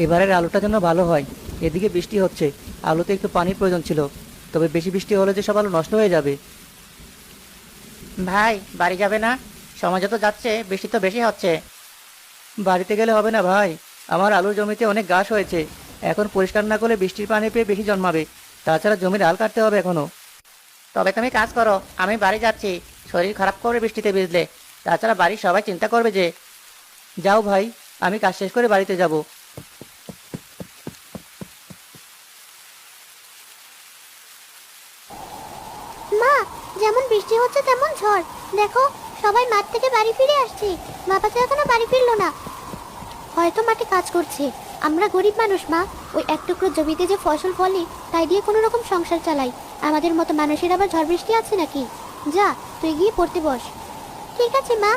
এবারের আলুটা যেন ভালো হয়। এদিকে বৃষ্টি হচ্ছে, আলুতে একটু পানির প্রয়োজন ছিল, তবে বেশি বৃষ্টি হলে যে সব আলু নষ্ট হয়ে যাবে। ভাই, বাড়ি যাবে না? সময় যত যাচ্ছে বৃষ্টি তো বেশি হচ্ছে। বাড়িতে গেলে হবে না ভাই, আমার আলুর জমিতে অনেক ঘাস হয়েছে, এখন পরিষ্কার না করলে বৃষ্টির পানি পেয়ে বেশি জন্মাবে। তাছাড়া জমির হাল কাটতে হবে এখনো। তবে তুমি কাজ করো, আমি বাড়ি যাচ্ছি। শরীর খারাপ করবে বৃষ্টিতে ভিজলে। তাছাড়া বাড়ির সবাই চিন্তা করবে যে। যাও ভাই, আমি কাজ শেষ করে বাড়িতে যাব। মা, যেমন বৃষ্টি হচ্ছে তেমন ঝড়। দেখো, সবাই মাঠ থেকে বাড়ি ফিরে আসছে। বাবা তো এখনো বাড়ি ফিরলো না। হয়তো মাঠে কাজ করছে। আমরা গরিব মানুষ মা, ওই এক টুকরো জমিতে যে ফসল ফলে তাই দিয়ে কোনো রকম সংসার চালাই। আমাদের মতো মানুষের আবার ঝড় বৃষ্টি আছে নাকি? যা, তুই গিয়ে পড়তে বস। ঠিক আছে মা।